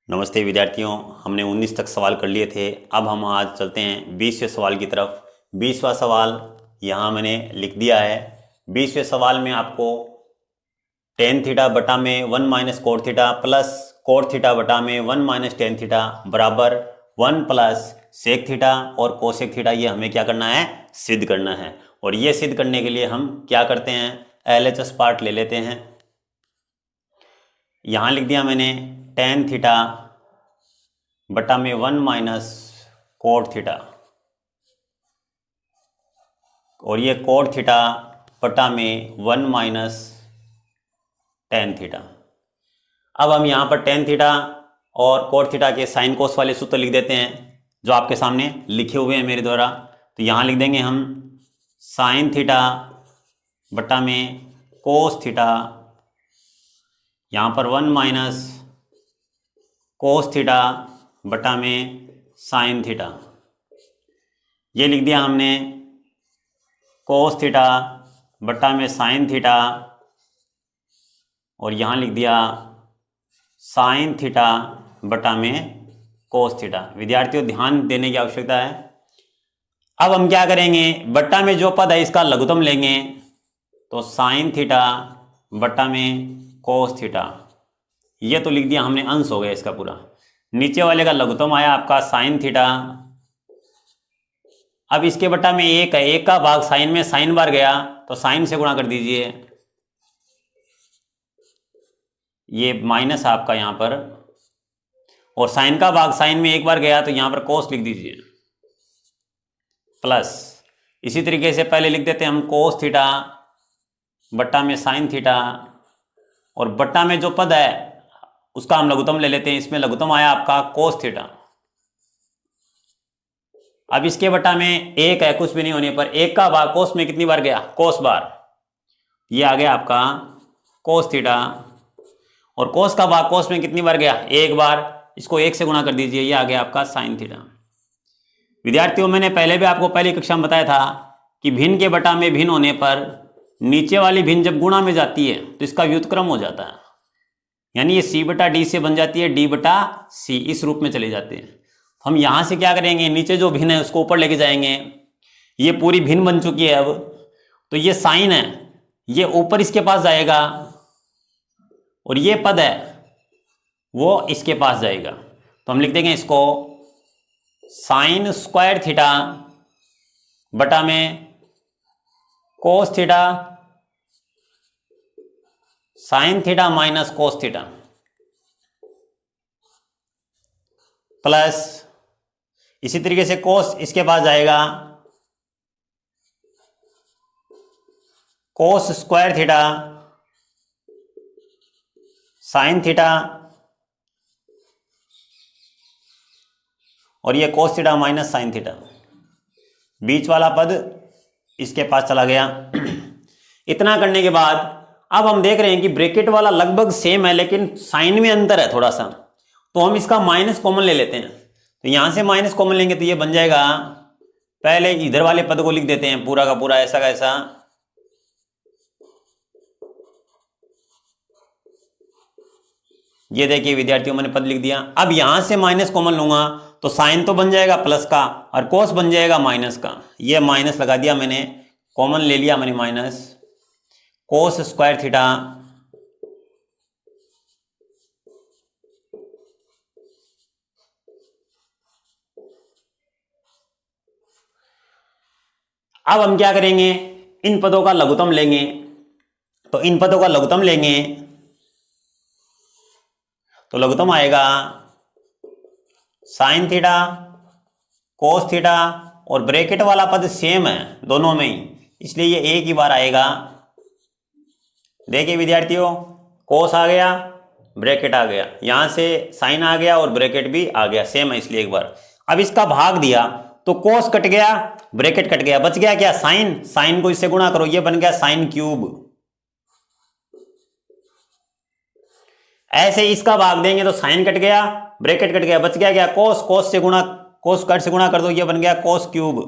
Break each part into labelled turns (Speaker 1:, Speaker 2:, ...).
Speaker 1: नमस्ते विद्यार्थियों, हमने 19 तक सवाल कर लिए थे। अब हम आज चलते हैं 20वें सवाल की तरफ। 20वां सवाल यहाँ मैंने लिख दिया है। 20वें सवाल में आपको टेन थीटा बटा में 1 minus cot theta plus cot theta बटा में 1 माइनस टेन थीटा बराबर 1 प्लस सेक थीटा और कोसेक थीटा, ये हमें क्या करना है, सिद्ध करना है। और ये सिद्ध करने के लिए हम क्या करते हैं, LHS पार्ट ले लेते हैं। यहाँ लिख दिया मैंने टेन थीटा बटा में 1 माइनस कोट थीटा, और ये कोट थीटा बटा में 1 माइनस टेन थीटा। अब हम यहाँ पर टेन थीटा और कोट थीटा के साइन कोस वाले सूत्र लिख देते हैं जो आपके सामने लिखे हुए हैं मेरे द्वारा। तो यहाँ लिख देंगे हम साइन थीटा बटा में कोस थीटा, यहाँ पर 1 माइनस कोस थीटा बटा में साइन थीटा। ये लिख दिया हमने कोस थीटा बटा में साइन थीटा, और यहाँ लिख दिया साइन थीटा बटा में कोस थीटा। विद्यार्थियों, ध्यान देने की आवश्यकता है। अब हम क्या करेंगे, बट्टा में जो पद है इसका लघुत्तम लेंगे। तो साइन थीटा बटा में कोस थीटा, ये तो लिख दिया हमने, अंश हो गया इसका पूरा। नीचे वाले का लघुत्तम आया आपका साइन थीटा। अब इसके बटा में एक है, एक का भाग साइन में, साइन बार गया तो साइन से गुणा कर दीजिए। ये माइनस आपका यहाँ पर, और साइन का भाग साइन में एक बार गया तो यहाँ पर कोस लिख दीजिए, प्लस। इसी तरीके से पहले लिख देते हैं हम कोस थीटा बट्टा में साइन थीटा, और बट्टा में जो पद है उसका हम लघुत्तम ले लेते हैं। इसमें लघुत्तम आया आपका कोस थीटा। अब इसके बट्टा में एक है, कुछ भी नहीं होने पर एक का भाग कोस में कितनी बार गया, कोस बार, ये आ गया आपका कोस थीटा, और कोस का भाग कोस में कितनी बार गया, एक बार। इसको एक से गुणा कर दीजिए, ये आ गया आपका साइन थीटा। विद्यार्थियों, मैंने पहले भी आपको पहली कक्षा में बताया था कि भिन्न के बटा में भिन्न होने पर नीचे वाली भिन्न जब गुणा में जाती है तो इसका व्युत्क्रम हो जाता है, यानी ये सी बटा डी से बन जाती है डी बटा सी, इस रूप में चले जाते हैं। हम यहां से क्या करेंगे, नीचे जो भिन्न है उसको ऊपर लेके जाएंगे। ये पूरी भिन्न बन चुकी है। अब तो ये साइन है, ये ऊपर इसके पास जाएगा, और ये पद है वो इसके पास जाएगा। तो हम लिख देंगे इसको साइन स्क्वायर थीटा बटा में cos theta sine theta minus cos theta, plus इसी तरीके से कोस इसके पास जाएगा, cos square theta sine theta, और ये cos theta minus sine theta. बीच वाला पद इसके पास चला गया। इतना करने के बाद अब हम देख रहे हैं कि ब्रैकेट वाला लगभग सेम है, लेकिन साइन में अंतर है थोड़ा सा। तो हम इसका माइनस कॉमन ले लेते हैं। तो यहां से माइनस कॉमन लेंगे तो ये बन जाएगा, पहले इधर वाले पद को लिख देते हैं पूरा का पूरा, ऐसा का ऐसा। ये देखिए विद्यार्थियों, मैंने पद लिख दिया। अब यहां से माइनस कॉमन लूंगा तो साइन तो बन जाएगा प्लस का, और कोस बन जाएगा माइनस का। ये माइनस लगा दिया मैंने, कॉमन ले लिया मैंने माइनस। कोस स्क्वायर थीटा अब हम क्या करेंगे, इन पदों का लघुत्तम लेंगे। तो इन पदों का लघुत्तम लेंगे तो लघुत्तम आएगा साइन थीटा कोस थीटा, और ब्रैकेट वाला पद सेम है दोनों में ही, इसलिए ये एक ही बार आएगा। देखिए विद्यार्थियों, कोस आ गया, ब्रैकेट आ गया, यहां से साइन आ गया और ब्रैकेट भी आ गया, सेम है इसलिए एक बार। अब इसका भाग दिया तो कोस कट गया, ब्रैकेट कट गया, बच गया क्या, साइन। साइन को इससे गुणा करो, ये बन गया साइन क्यूब। ऐसे इसका भाग देंगे तो साइन कट गया, ब्रैकेट कट गया, बच गया क्या, कोस। कोस से गुणा, कोस कट से गुणा कर दो, ये बन गया कोस क्यूब।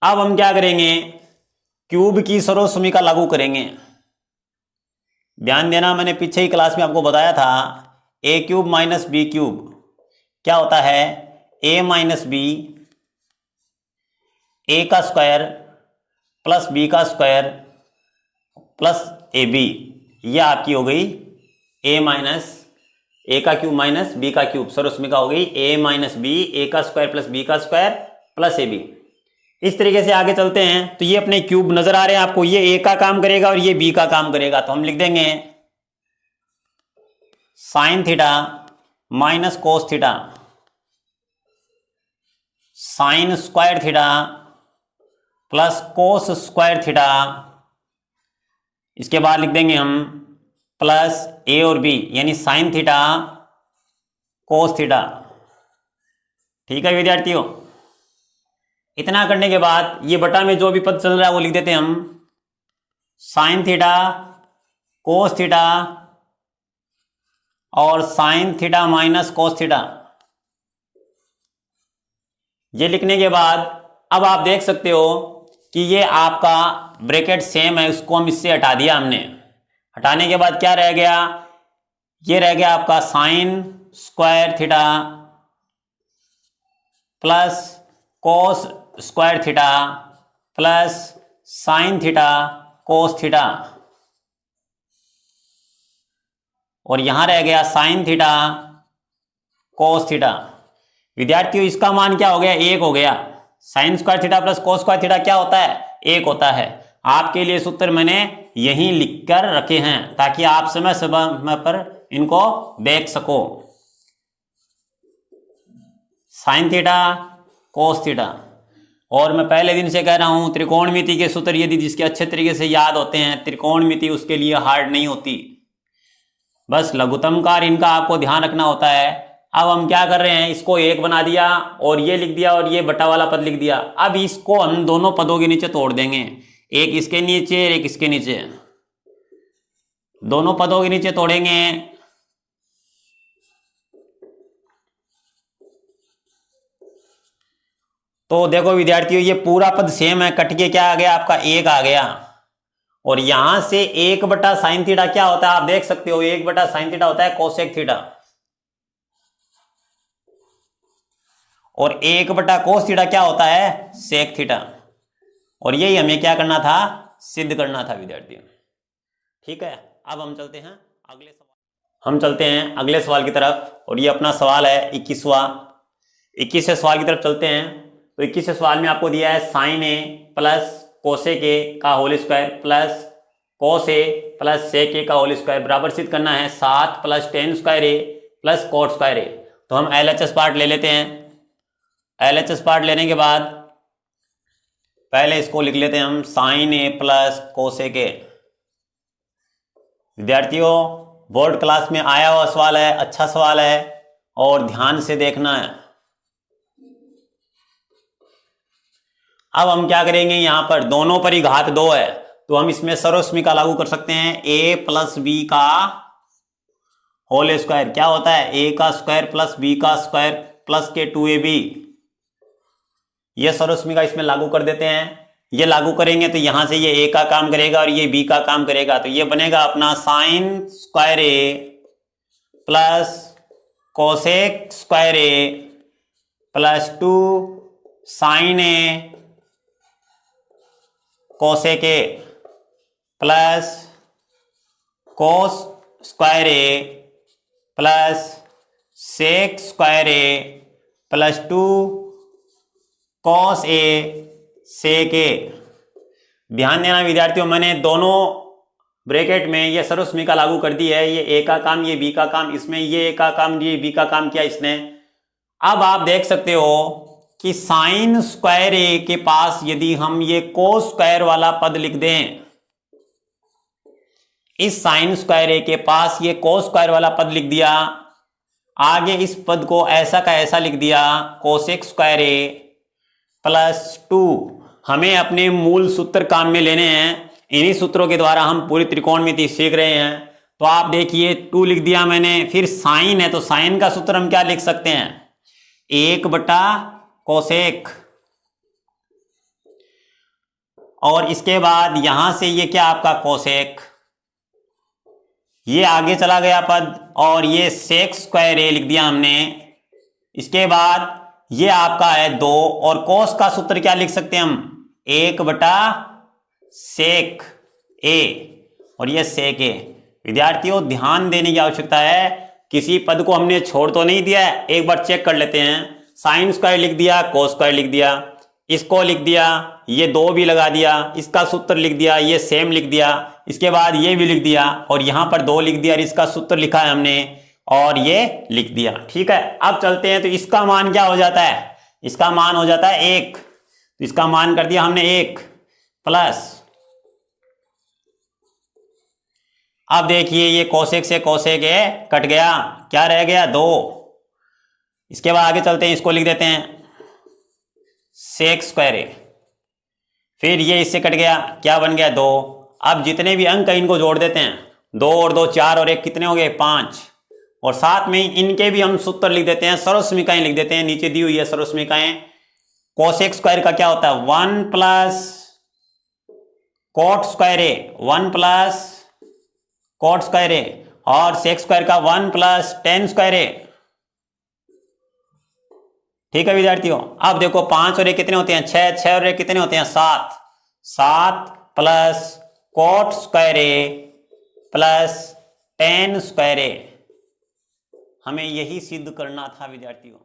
Speaker 1: अब हम क्या करेंगे, क्यूब की सर्वसमी का लागू करेंगे। ध्यान देना, मैंने पीछे ही क्लास में आपको बताया था ए क्यूब माइनस बी क्यूब क्या होता है, ए माइनस बी, ए का स्क्वायर प्लस बी का स्क्वायर प्लस ए बी, यह आपकी हो गई ए माइनस ए का क्यूब माइनस बी का क्यूब, सर उसमें का हो गई ए माइनस बी, ए का स्क्वायर प्लस बी का स्क्वायर प्लस ए बी। इस तरीके से आगे चलते हैं तो ये अपने क्यूब नजर आ रहे हैं आपको, ये ए का काम करेगा और ये बी का काम करेगा, तो हम लिख देंगे sign theta minus cos theta sine square theta plus cos square theta, इसके बाद लिख देंगे हम प्लस ए और बी यानी साइन थीटा कोस थीटा। ठीक है विद्यार्थियों, इतना करने के बाद ये बटा में जो भी पद चल रहा है वो लिख देते हैं हम साइन थीटा कोस थीटा और sign theta minus cos theta. ये लिखने के बाद अब आप देख सकते हो कि ये आपका ब्रैकेट सेम है, उसको हम इससे हटा दिया हमने। हटाने के बाद क्या रह गया, ये रह गया आपका sine square theta plus cos square theta plus sine theta cos theta, और यहां रह गया साइन थीटा कोस थीटा। विद्यार्थियों इसका मान क्या हो गया, एक हो गया। Sine square theta plus cos square theta क्या होता है, एक होता है। आपके लिए सूत्र मैंने यहीं लिखकर रखे हैं ताकि आप समय समय पर इनको देख सको। साइन थीटा कोस थीटा, और मैं पहले दिन से कह रहा हूं त्रिकोणमिति के सूत्र यदि जिसके अच्छे तरीके से याद होते हैं, त्रिकोणमिति उसके लिए हार्ड नहीं होती, बस लघुत्तम कार इनका आपको ध्यान रखना होता है। अब हम क्या कर रहे हैं, इसको एक बना दिया और ये लिख दिया और ये बटा वाला पद लिख दिया। अब इसको हम दोनों पदों के नीचे तोड़ देंगे, एक इसके नीचे एक इसके नीचे, दोनों पदों के नीचे तोड़ेंगे। तो देखो विद्यार्थियों ये पूरा पद सेम है, कट के क्या आ गया आपका एक आ गया, और यहां से एक बटा साइन थीटा क्या होता है आप देख सकते हो, एक बटा साइन थीटा होता है कोसेक थीटा, और एक बटा कोस थीटा क्या होता है सेक थीटा, और यही हमें क्या करना था, सिद्ध करना था विद्यार्थियों। ठीक है, अब हम चलते हैं अगले सवाल की तरफ, और ये अपना सवाल है 21वें सवाल की तरफ चलते हैं। तो 21वें सवाल में आपको दिया है sine A plus cosec A का whole square plus cos A plus sec A का होल स्क्वायर बराबर सिद्ध करना है 7 plus tan square A plus cot square A. तो हम LHS पार्ट ले लेते हैं। LHS पार्ट लेने के बाद पहले इसको लिख लेते हैं हम sine A plus cosec A. विद्यार्थियों बोर्ड क्लास में आया हुआ सवाल है, अच्छा सवाल है और ध्यान से देखना है। अब हम क्या करेंगे, यहां पर दोनों पर ही घात 2 है तो हम इसमें सर्वसमीका लागू कर सकते हैं। a प्लस बी का होल स्क्वायर क्या होता है, a का स्क्वायर प्लस b का स्क्वायर प्लस के 2ab, यह सर्वसमीका इसमें लागू कर देते हैं। ये लागू करेंगे तो यहां से ये a का काम करेगा और ये b का काम करेगा, तो ये बनेगा अपना sine square a plus cosec square a plus 2 sine a cosec A plus cos square A plus sec square A plus 2 cos A sec A. ध्यान देना विद्यार्थियों, मैंने दोनों ब्रैकेट में ये सर्वसमीका लागू कर दी है। ये ए का काम ये बी का काम, इसमें ये ए का काम ये बी का काम किया इसने। अब आप देख सकते हो कि साइन स्क्वायर ए के पास यदि हम ये कोस स्क्वायर वाला पद लिख दें, इस साइन स्क्वायर ए के पास ये कोस स्क्वायर वाला पद लिख दिया, आगे इस पद को ऐसा का ऐसा लिख दिया कोसेक स्क्वायर ए प्लस 2। हमें अपने मूल सूत्र काम में लेने हैं, इन्हीं सूत्रों के द्वारा हम पूरी त्रिकोणमिति सीख रहे हैं। तो आप देखिए 2 लिख दिया मैंने, फिर साइन है तो साइन का सूत्र हम क्या लिख सकते हैं, 1 बटा कोसेक, और इसके बाद यहां से ये क्या आपका कोसेक, ये आगे चला गया पद और ये सेक स्क्वायर ए लिख दिया हमने। इसके बाद ये आपका है 2 और कोस का सूत्र क्या लिख सकते हैं हम, 1/सेक ए और ये सेक ए। विद्यार्थियों ध्यान देने की आवश्यकता है, किसी पद को हमने छोड़ तो नहीं दिया है, एक बार चेक कर लेते हैं। साइन स्क्वायर लिख दिया, कोस स्क्वायर लिख दिया, इसको लिख दिया, ये 2 भी लगा दिया, इसका सूत्र लिख दिया, ये सेम लिख दिया, इसके बाद ये भी लिख दिया और यहां पर 2 लिख दिया और इसका सूत्र लिखा है हमने और ये लिख दिया। ठीक है, अब चलते हैं। तो इसका मान क्या हो जाता है, इसका मान हो जाता है 1। तो इसका मान कर दिया हमने 1 प्लस, अब देखिए ये कोसेक से कोसेक कट गया, क्या रह गया 2। इसके बाद आगे चलते हैं, इसको लिख देते हैं सेक स्क्वायर ए, फिर ये इससे कट गया, क्या बन गया 2। अब जितने भी अंक है इनको जोड़ देते हैं, 2 और 2 4 और 1 कितने हो गए 5, और साथ में इनके भी हम सूत्र लिख देते हैं, सर्वसमीकाएं लिख देते हैं, नीचे दी हुई है सर्वसमीकाएं। कोसेक स्क्वायर का क्या होता है 1 प्लस कोट स्क्वायर ए, 1 प्लस कोट स्क्वायर ए, और सेक स्क्वायर का 1 प्लस टेन स्क्वायर ए। ठीक है विद्यार्थियों, अब देखो 5 और 1 कितने होते हैं 6, 6 और 1 कितने होते हैं 7, 7 plus cot square A plus tan square ए। हमें यही सिद्ध करना था विद्यार्थियों।